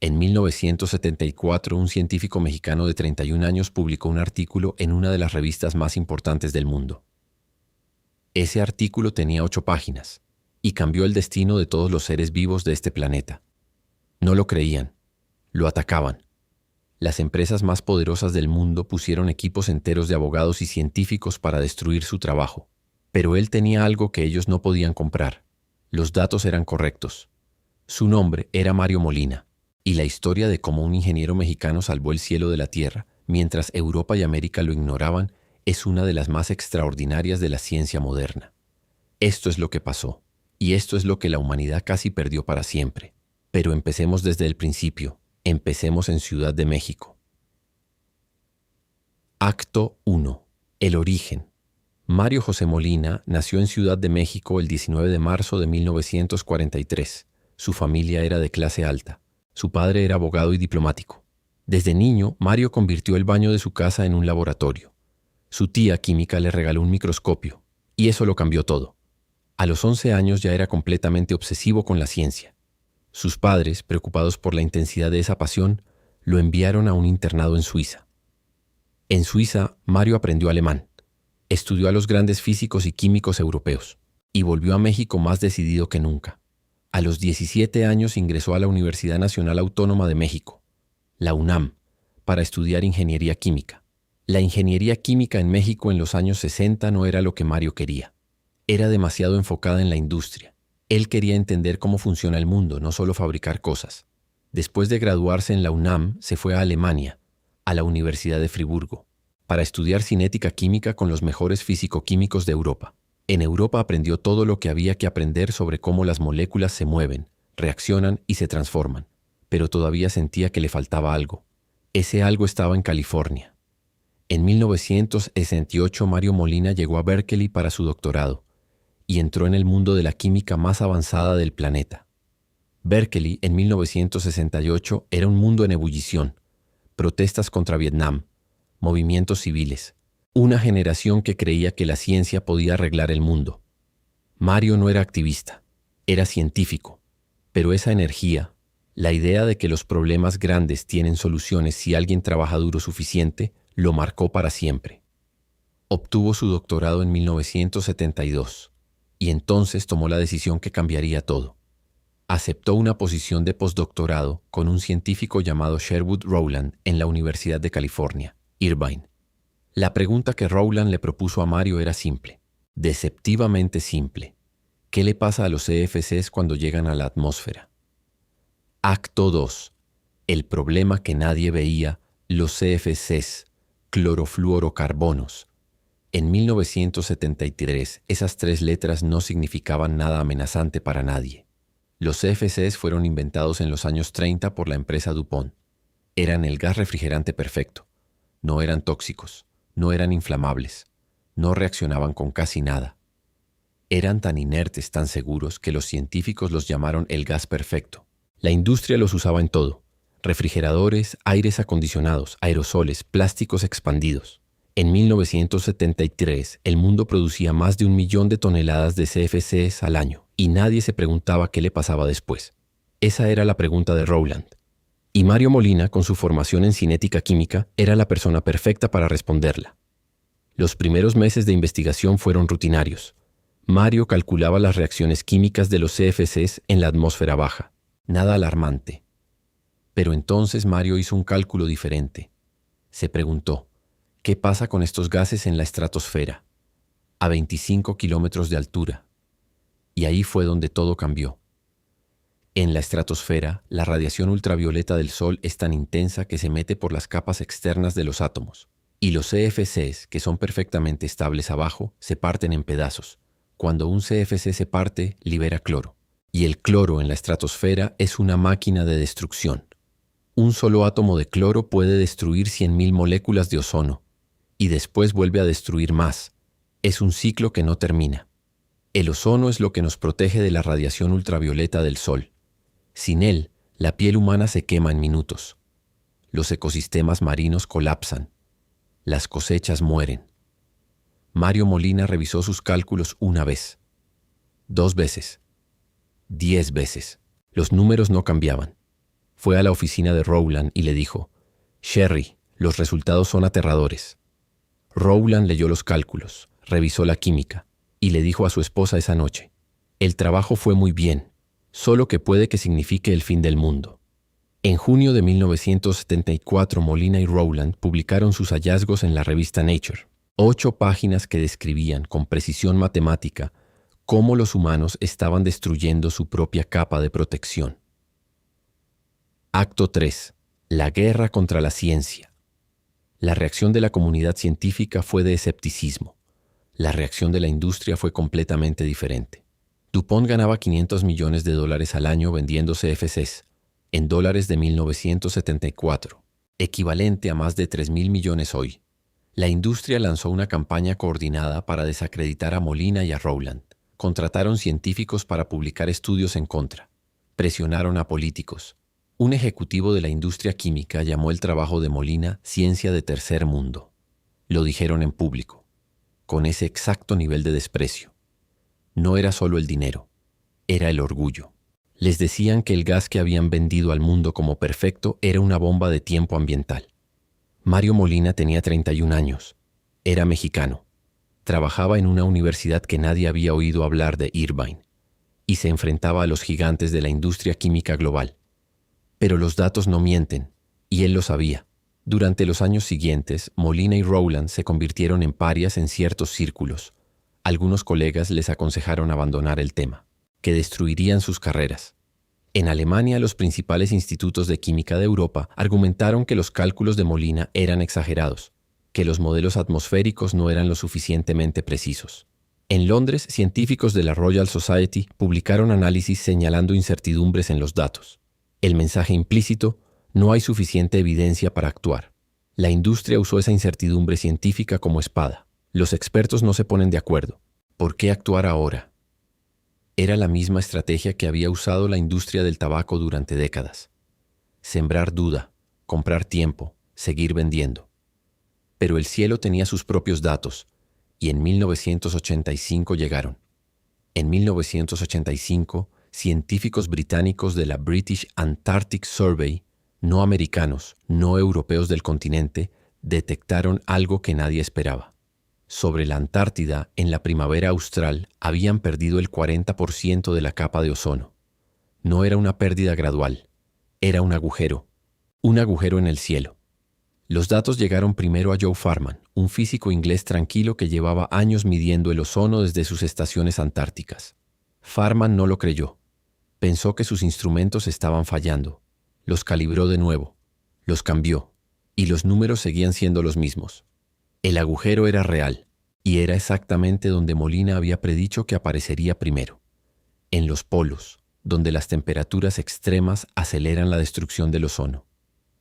En 1974, un científico mexicano de 31 años publicó un artículo en una de las revistas más importantes del mundo. Ese artículo tenía 8 páginas y cambió el destino de todos los seres vivos de este planeta. No lo creían, lo atacaban. Las empresas más poderosas del mundo pusieron equipos enteros de abogados y científicos para destruir su trabajo. Pero él tenía algo que ellos no podían comprar. Los datos eran correctos. Su nombre era Mario Molina, y la historia de cómo un ingeniero mexicano salvó el cielo de la Tierra, mientras Europa y América lo ignoraban, es una de las más extraordinarias de la ciencia moderna. Esto es lo que pasó, y esto es lo que la humanidad casi perdió para siempre. Pero empecemos desde el principio. Empecemos en Ciudad de México. Acto 1. El origen. Mario José Molina nació en Ciudad de México el 19 de marzo de 1943. Su familia era de clase alta. Su padre era abogado y diplomático. Desde niño, Mario convirtió el baño de su casa en un laboratorio. Su tía química le regaló un microscopio, y eso lo cambió todo. A los 11 años ya era completamente obsesivo con la ciencia. Sus padres, preocupados por la intensidad de esa pasión, lo enviaron a un internado en Suiza. En Suiza, Mario aprendió alemán, estudió a los grandes físicos y químicos europeos, y volvió a México más decidido que nunca. A los 17 años ingresó a la Universidad Nacional Autónoma de México, la UNAM, para estudiar ingeniería química. La ingeniería química en México en los años 60 no era lo que Mario quería. Era demasiado enfocada en la industria. Él quería entender cómo funciona el mundo, no solo fabricar cosas. Después de graduarse en la UNAM, se fue a Alemania, a la Universidad de Friburgo, para estudiar cinética química con los mejores físico-químicos de Europa. En Europa aprendió todo lo que había que aprender sobre cómo las moléculas se mueven, reaccionan y se transforman, pero todavía sentía que le faltaba algo. Ese algo estaba en California. En 1968, Mario Molina llegó a Berkeley para su doctorado y entró en el mundo de la química más avanzada del planeta. Berkeley, en 1968, era un mundo en ebullición, protestas contra Vietnam, movimientos civiles, una generación que creía que la ciencia podía arreglar el mundo. Mario no era activista, era científico, pero esa energía, la idea de que los problemas grandes tienen soluciones si alguien trabaja duro suficiente, lo marcó para siempre. Obtuvo su doctorado en 1972 y entonces tomó la decisión que cambiaría todo. Aceptó una posición de postdoctorado con un científico llamado Sherwood Rowland en la Universidad de California, Irvine. La pregunta que Rowland le propuso a Mario era simple, deceptivamente simple. ¿Qué le pasa a los CFCs cuando llegan a la atmósfera? Acto 2. El problema que nadie veía, los CFCs, clorofluorocarbonos. En 1973, esas 3 letras no significaban nada amenazante para nadie. Los CFCs fueron inventados en los años 30 por la empresa DuPont. Eran el gas refrigerante perfecto. No eran tóxicos, no eran inflamables, no reaccionaban con casi nada. Eran tan inertes, tan seguros, que los científicos los llamaron el gas perfecto. La industria los usaba en todo: refrigeradores, aires acondicionados, aerosoles, plásticos expandidos. En 1973, el mundo producía más de 1 millón de toneladas de CFCs al año, y nadie se preguntaba qué le pasaba después. Esa era la pregunta de Rowland. Y Mario Molina, con su formación en cinética química, era la persona perfecta para responderla. Los primeros meses de investigación fueron rutinarios. Mario calculaba las reacciones químicas de los CFCs en la atmósfera baja. Nada alarmante. Pero entonces Mario hizo un cálculo diferente. Se preguntó, ¿qué pasa con estos gases en la estratosfera, a 25 kilómetros de altura? Y ahí fue donde todo cambió. En la estratosfera, la radiación ultravioleta del Sol es tan intensa que se mete por las capas externas de los átomos, y los CFCs, que son perfectamente estables abajo, se parten en pedazos. Cuando un CFC se parte, libera cloro, y el cloro en la estratosfera es una máquina de destrucción. Un solo átomo de cloro puede destruir 100.000 moléculas de ozono, y después vuelve a destruir más. Es un ciclo que no termina. El ozono es lo que nos protege de la radiación ultravioleta del Sol. Sin él, la piel humana se quema en minutos. Los ecosistemas marinos colapsan. Las cosechas mueren. Mario Molina revisó sus cálculos 1 vez, 2 veces, 10 veces. Los números no cambiaban. Fue a la oficina de Rowland y le dijo: «Sherry, los resultados son aterradores». Rowland leyó los cálculos, revisó la química y le dijo a su esposa esa noche: «El trabajo fue muy bien, solo que puede que signifique el fin del mundo». En junio de 1974, Molina y Rowland publicaron sus hallazgos en la revista Nature. 8 páginas que describían con precisión matemática cómo los humanos estaban destruyendo su propia capa de protección. Acto 3. La guerra contra la ciencia. La reacción de la comunidad científica fue de escepticismo. La reacción de la industria fue completamente diferente. DuPont ganaba $500 millones al año vendiendo CFCs, en dólares de 1974, equivalente a más de 3.000 millones hoy. La industria lanzó una campaña coordinada para desacreditar a Molina y a Rowland. Contrataron científicos para publicar estudios en contra. Presionaron a políticos. Un ejecutivo de la industria química llamó el trabajo de Molina ciencia de tercer mundo. Lo dijeron en público, con ese exacto nivel de desprecio. No era solo el dinero, era el orgullo. Les decían que el gas que habían vendido al mundo como perfecto era una bomba de tiempo ambiental. Mario Molina tenía 31 años. Era mexicano. Trabajaba en una universidad que nadie había oído hablar de Irvine y se enfrentaba a los gigantes de la industria química global. Pero los datos no mienten, y él lo sabía. Durante los años siguientes, Molina y Rowland se convirtieron en parias en ciertos círculos. Algunos colegas les aconsejaron abandonar el tema, que destruirían sus carreras. En Alemania, los principales institutos de química de Europa argumentaron que los cálculos de Molina eran exagerados, que los modelos atmosféricos no eran lo suficientemente precisos. En Londres, científicos de la Royal Society publicaron análisis señalando incertidumbres en los datos. El mensaje implícito: no hay suficiente evidencia para actuar. La industria usó esa incertidumbre científica como espada. Los expertos no se ponen de acuerdo. ¿Por qué actuar ahora? Era la misma estrategia que había usado la industria del tabaco durante décadas. Sembrar duda, comprar tiempo, seguir vendiendo. Pero el cielo tenía sus propios datos, y en 1985 llegaron. En 1985, científicos británicos de la British Antarctic Survey, no americanos, no europeos del continente, detectaron algo que nadie esperaba. Sobre la Antártida, en la primavera austral, habían perdido el 40% de la capa de ozono. No era una pérdida gradual, era un agujero en el cielo. Los datos llegaron primero a Joe Farman, un físico inglés tranquilo que llevaba años midiendo el ozono desde sus estaciones antárticas. Farman no lo creyó. Pensó que sus instrumentos estaban fallando. Los calibró de nuevo, los cambió, y los números seguían siendo los mismos. El agujero era real, y era exactamente donde Molina había predicho que aparecería primero. En los polos, donde las temperaturas extremas aceleran la destrucción del ozono.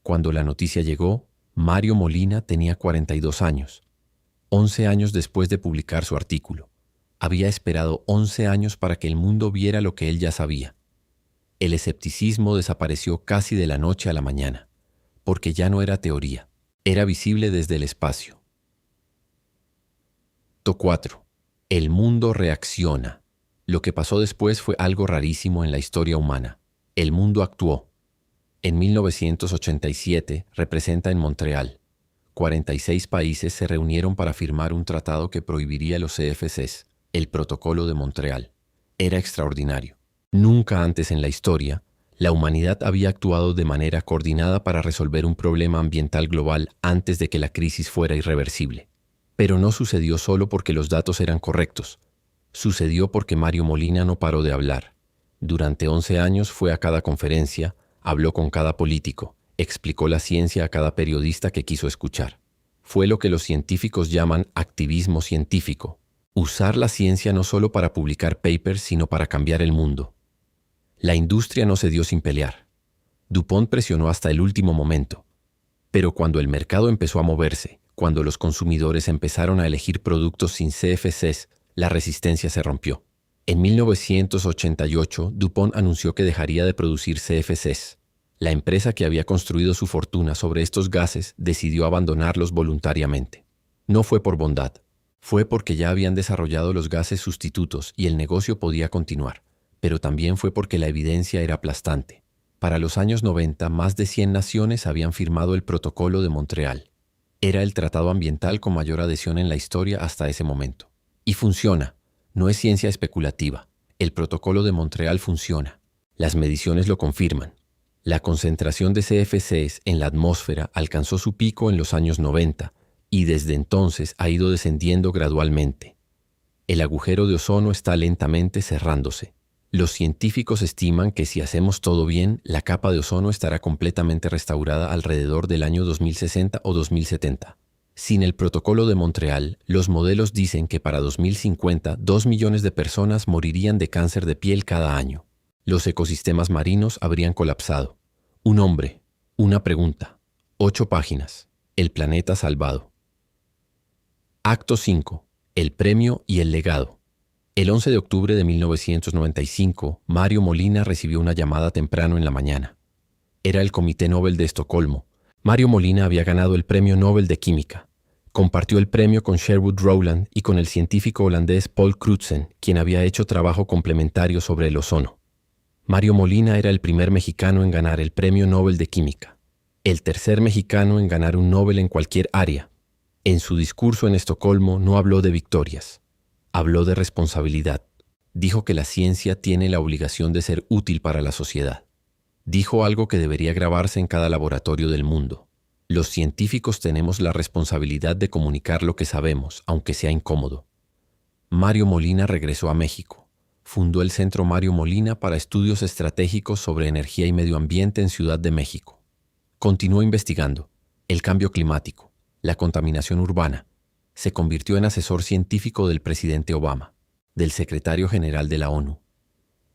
Cuando la noticia llegó, Mario Molina tenía 42 años. 11 años después de publicar su artículo. Había esperado 11 años para que el mundo viera lo que él ya sabía. El escepticismo desapareció casi de la noche a la mañana, porque ya no era teoría, era visible desde el espacio. 4. El mundo reacciona. Lo que pasó después fue algo rarísimo en la historia humana. El mundo actuó. En 1987, representa en Montreal. 46 países se reunieron para firmar un tratado que prohibiría los CFCs, el Protocolo de Montreal. Era extraordinario. Nunca antes en la historia, la humanidad había actuado de manera coordinada para resolver un problema ambiental global antes de que la crisis fuera irreversible. Pero no sucedió solo porque los datos eran correctos. Sucedió porque Mario Molina no paró de hablar. Durante 11 años fue a cada conferencia, habló con cada político, explicó la ciencia a cada periodista que quiso escuchar. Fue lo que los científicos llaman activismo científico. Usar la ciencia no solo para publicar papers, sino para cambiar el mundo. La industria no se dio sin pelear. DuPont presionó hasta el último momento. Pero cuando el mercado empezó a moverse, cuando los consumidores empezaron a elegir productos sin CFCs, la resistencia se rompió. En 1988, DuPont anunció que dejaría de producir CFCs. La empresa que había construido su fortuna sobre estos gases decidió abandonarlos voluntariamente. No fue por bondad, fue porque ya habían desarrollado los gases sustitutos y el negocio podía continuar, pero también fue porque la evidencia era aplastante. Para los años 90, más de 100 naciones habían firmado el Protocolo de Montreal. Era el tratado ambiental con mayor adhesión en la historia hasta ese momento. Y funciona. No es ciencia especulativa. El Protocolo de Montreal funciona. Las mediciones lo confirman. La concentración de CFCs en la atmósfera alcanzó su pico en los años 90 y desde entonces ha ido descendiendo gradualmente. El agujero de ozono está lentamente cerrándose. Los científicos estiman que si hacemos todo bien, la capa de ozono estará completamente restaurada alrededor del año 2060 o 2070. Sin el Protocolo de Montreal, los modelos dicen que para 2050, 2 millones de personas morirían de cáncer de piel cada año. Los ecosistemas marinos habrían colapsado. Un hombre, una pregunta, 8 páginas, el planeta salvado. Acto 5. El premio y el legado. El 11 de octubre de 1995, Mario Molina recibió una llamada temprano en la mañana. Era el Comité Nobel de Estocolmo. Mario Molina había ganado el Premio Nobel de Química. Compartió el premio con Sherwood Rowland y con el científico holandés Paul Crutzen, quien había hecho trabajo complementario sobre el ozono. Mario Molina era el primer mexicano en ganar el Premio Nobel de Química, el tercer mexicano en ganar un Nobel en cualquier área. En su discurso en Estocolmo no habló de victorias. Habló de responsabilidad. Dijo que la ciencia tiene la obligación de ser útil para la sociedad. Dijo algo que debería grabarse en cada laboratorio del mundo. Los científicos tenemos la responsabilidad de comunicar lo que sabemos, aunque sea incómodo. Mario Molina regresó a México. Fundó el Centro Mario Molina para estudios estratégicos sobre energía y medio ambiente en Ciudad de México. Continuó investigando el cambio climático, la contaminación urbana. Se convirtió en asesor científico del presidente Obama, del secretario general de la ONU.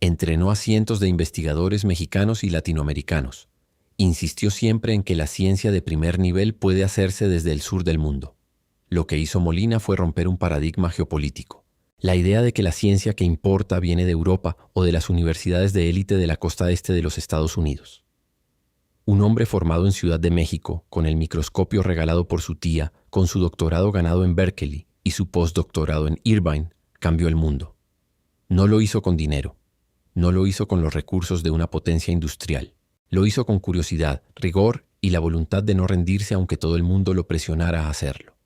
Entrenó a cientos de investigadores mexicanos y latinoamericanos. Insistió siempre en que la ciencia de primer nivel puede hacerse desde el sur del mundo. Lo que hizo Molina fue romper un paradigma geopolítico. La idea de que la ciencia que importa viene de Europa o de las universidades de élite de la costa este de los Estados Unidos. Un hombre formado en Ciudad de México, con el microscopio regalado por su tía, con su doctorado ganado en Berkeley y su postdoctorado en Irvine, cambió el mundo. No lo hizo con dinero. No lo hizo con los recursos de una potencia industrial. Lo hizo con curiosidad, rigor y la voluntad de no rendirse aunque todo el mundo lo presionara a hacerlo.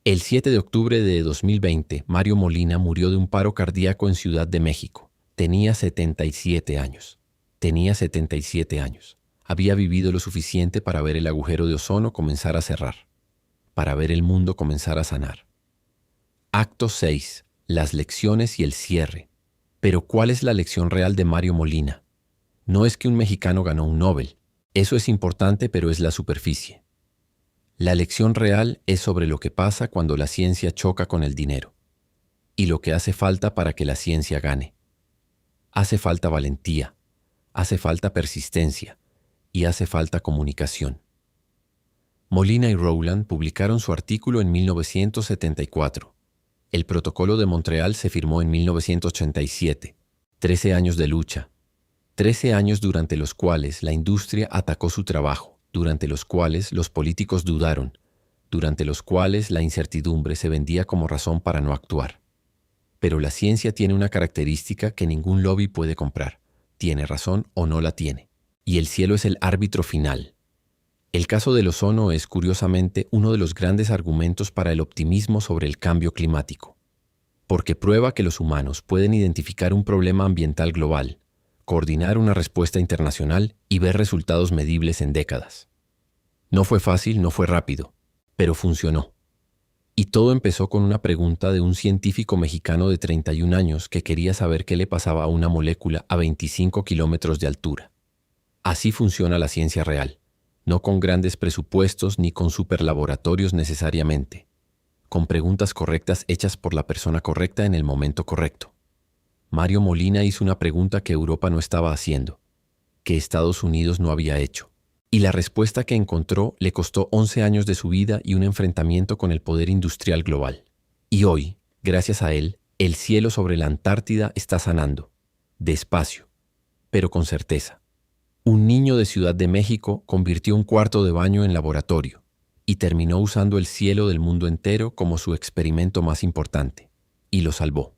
El 7 de octubre de 2020, Mario Molina murió de un paro cardíaco en Ciudad de México. Tenía 77 años. Tenía 77 años. Había vivido lo suficiente para ver el agujero de ozono comenzar a cerrar, para ver el mundo comenzar a sanar. Acto 6. Las lecciones y el cierre. Pero ¿cuál es la lección real de Mario Molina? No es que un mexicano ganó un Nobel. Eso es importante, pero es la superficie. La lección real es sobre lo que pasa cuando la ciencia choca con el dinero y lo que hace falta para que la ciencia gane. Hace falta valentía, hace falta persistencia y hace falta comunicación. Molina y Rowland publicaron su artículo en 1974. El Protocolo de Montreal se firmó en 1987. 13 años de lucha. 13 años durante los cuales la industria atacó su trabajo, durante los cuales los políticos dudaron, durante los cuales la incertidumbre se vendía como razón para no actuar. Pero la ciencia tiene una característica que ningún lobby puede comprar. Tiene razón o no la tiene. Y el cielo es el árbitro final. El caso del ozono es, curiosamente, uno de los grandes argumentos para el optimismo sobre el cambio climático, porque prueba que los humanos pueden identificar un problema ambiental global, coordinar una respuesta internacional y ver resultados medibles en décadas. No fue fácil, no fue rápido, pero funcionó. Y todo empezó con una pregunta de un científico mexicano de 31 años que quería saber qué le pasaba a una molécula a 25 kilómetros de altura. Así funciona la ciencia real, no con grandes presupuestos ni con superlaboratorios necesariamente, con preguntas correctas hechas por la persona correcta en el momento correcto. Mario Molina hizo una pregunta que Europa no estaba haciendo, que Estados Unidos no había hecho. Y la respuesta que encontró le costó 11 años de su vida y un enfrentamiento con el poder industrial global. Y hoy, gracias a él, el cielo sobre la Antártida está sanando, despacio, pero con certeza. Un niño de Ciudad de México convirtió un cuarto de baño en laboratorio y terminó usando el cielo del mundo entero como su experimento más importante, y lo salvó.